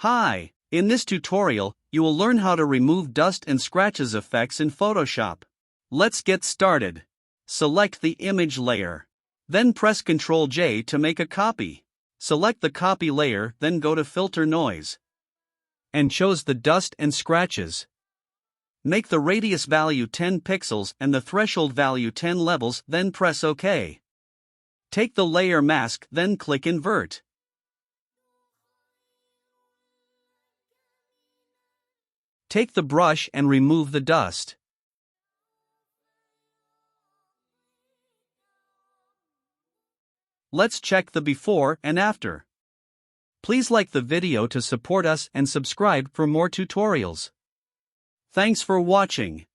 Hi, in this tutorial, you will learn how to remove dust and scratches effects in Photoshop. Let's get started. Select the image layer. Then press Ctrl J to make a copy. Select the copy layer, then go to Filter Noise. And choose the dust and scratches. Make the radius value 10 pixels and the threshold value 10 levels, then press OK. Take the layer mask, then click Invert. Take the brush and remove the dust. Let's check the before and after. Please like the video to support us and subscribe for more tutorials. Thanks for watching.